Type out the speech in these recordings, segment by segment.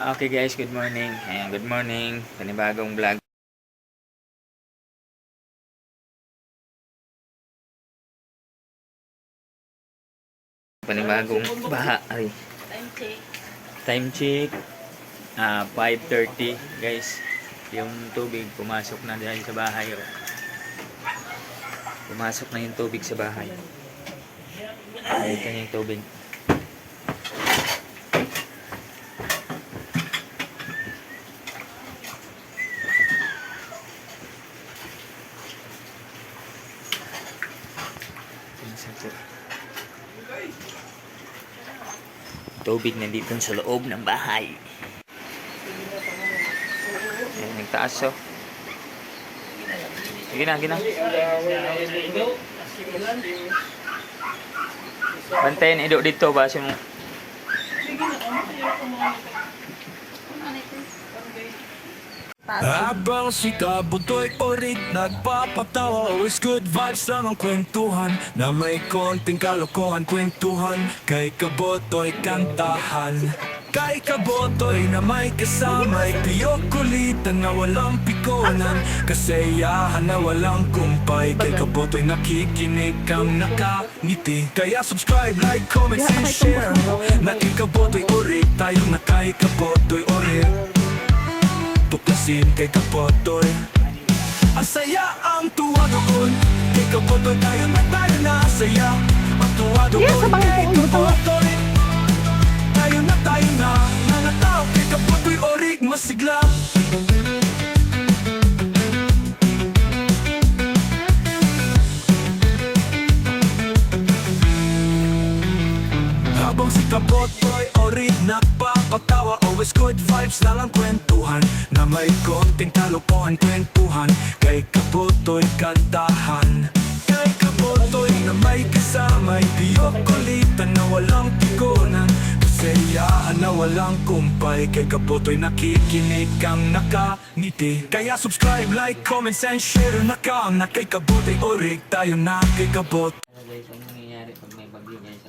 Okay guys, good morning. Ayan, good morning. Panibagong vlog. Panibagong baha. Ay. Time check. 5:30 guys. Yung tubig pumasok na dahil sa bahay. Oh. Pumasok na yung tubig sa bahay. Ay, ito yung tubig. Tubig na dito sa loob ng bahay. Ayan, nagtaas oh. Sige na, sige na. Bantayin ido dito ba mo. Habang si Kabutoy Orig nagpapatawa, always good vibes lang ang kwentuhan, na may konting kalokohan kwentuhan. Kay Kabutoy kantahan, kay Kabutoy na may kasamay, tiyok kulitan na walang pikonan, kasayahan na walang kumpay. Kay Kabutoy nakikinig kang nakangiti, kaya subscribe, like, comment, and share. Na kay Kabutoy Orig, tayo na kay Kabutoy Orig. Tuklasin kay Kabutoy, ang saya ang tuwa doon. Kay Kabutoy tayo na saya. Ang tuwa doon kay Kabutoy, tayo na nanataw. Kay Kabutoy Orig masigla. Habang si Kabutoy Orig nagpapatawa, always good vibes lang ang kwentuhan, na may konting kalokohan kwentuhan. Kay Kabutoy kantahan, kay Kabutoy na may kasamay, tiyok kulitan na walang pikonan, kasayahan na walang kumpay. Kay Kabutoy nakikinig kang nakangiti, kaya subscribe, like, comments, and share. Na kay Kabutoy Orig, tayo na kay Kabutoy. Guys, ano nangyayari pag may bagyo guys?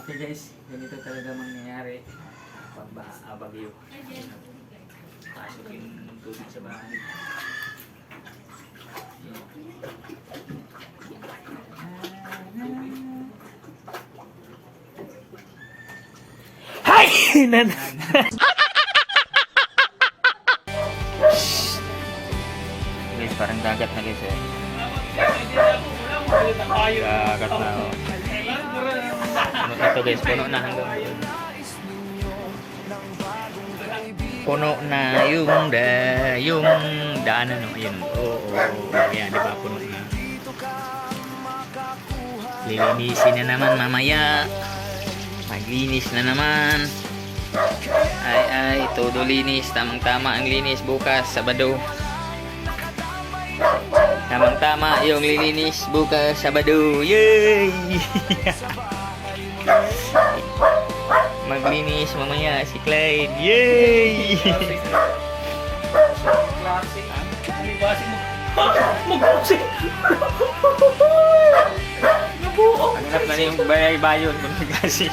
Okay guys, ganito talaga mangyayari pag bagyo. Pasok yung tubig sa bahay. Hay! Guys, parang dagat na guys eh. Dagat na oh. Ito guys, puno na hanggang puno na yung daanan no. Ayun. Oo. Ayan, di ba puno na. Lilinisin na naman mamaya. Maglinis na naman. Ay, todo linis. Tamang-tama ang linis bukas, Sabado. Tamang-tama yung lilinis bukas, Sabado. Yay! Maglinis mamaya si Clyde. Yay! Hanap na yung bayay-bayon kung nagasi.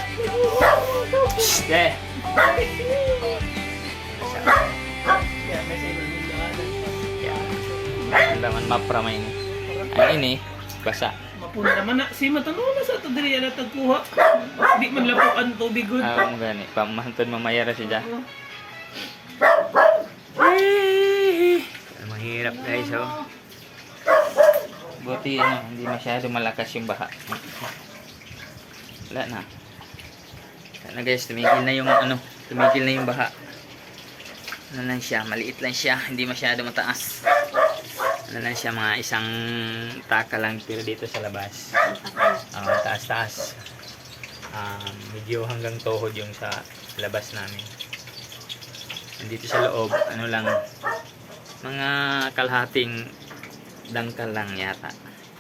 Yeah. Ang laman mapramay ni. Ang ini, basa. Mapuna naman na, si matanong na sa ito diri na tagkuha. Di man lapuan tubig good. Mo gani, pamahantod mamaya ra siya. Mahirap guys oh. Buti hindi masyado malakas yung baha. Wala na. Wala na guys, tumigil na yung baha. Ano lang siya, maliit lang siya, hindi masyado mataas. Ano lang siya, mga isang taka lang pero dito sa labas. Taas-taas. Medyo hanggang tuhod yung sa labas namin. Dito sa loob, ano lang, mga kalahating dangkal lang yata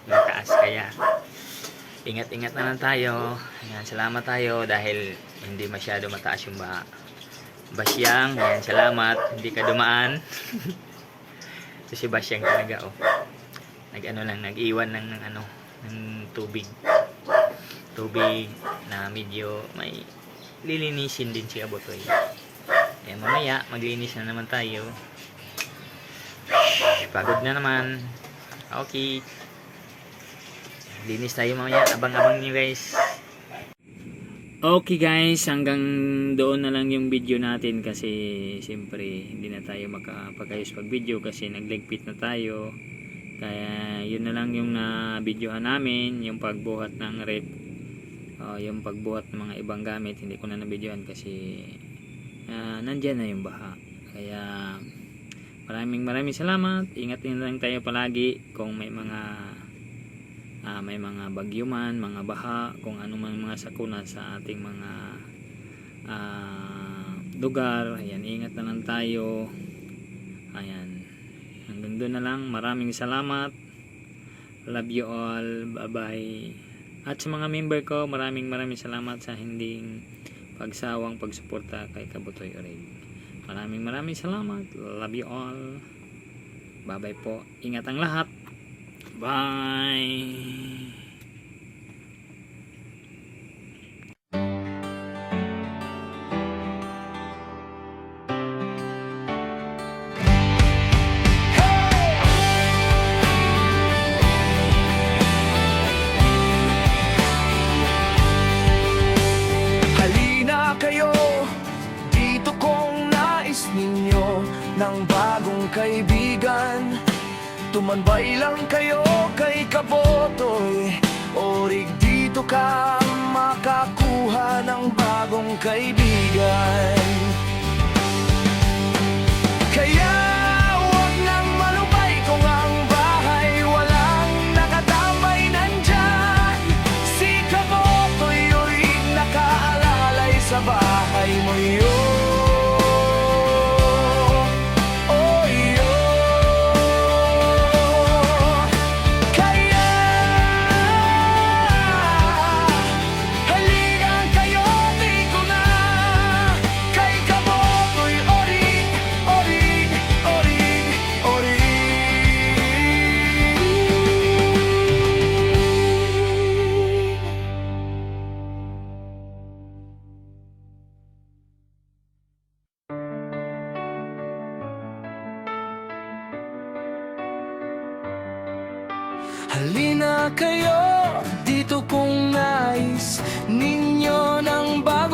yung taas, kaya ingat-ingat na lang tayo. Ayan, salamat tayo dahil hindi masyado mataas yung Basyang, ayan, salamat, hindi ka dumaan. Ito si Basyang talaga oh. Nag-iwan ng tubig na medyo may lilinisin din si Abotoy. Kaya mamaya, maglinis na naman tayo. Pagod na naman. Okay. Linis tayo mamaya. Abang-abang nyo guys. Okay guys, hanggang doon na lang yung video natin kasi siyempre hindi na tayo makapag-ayos pag video kasi nagligpit na tayo. Kaya yun na lang yung na-videohan namin, yung pagbuhat ng rep, yung pagbuhat ng mga ibang gamit. Hindi ko na na-videohan kasi nandyan na yung baha. Kaya maraming salamat. Ingat din lang tayo palagi kung may mga bagyo man, mga baha, kung ano man mga sakuna sa ating mga lugar. Ayan, ingat na lang tayo. Ayan, hanggang doon na lang. Maraming salamat. Love you all. Bye bye. At sa mga member ko, maraming salamat sa hinding pagsawang pagsuporta kay Kabutoy Orig. Maraming salamat. Love you all. Bye bye po. Ingat ang lahat. Bye. Halina kayo, dito kong nais ninyo ng bagong kaibigan. Tumanbay lang kayo kay Kabotoy Orig, dito ka makakuha ng bagong kaibigan. Kaya huwag nang malubay kung ang bahay walang nakatambay nandyan. Si Kabotoy Orig nakaalalay sa bahay mo yun. Halina kayo, dito kong nais ninyo ng bago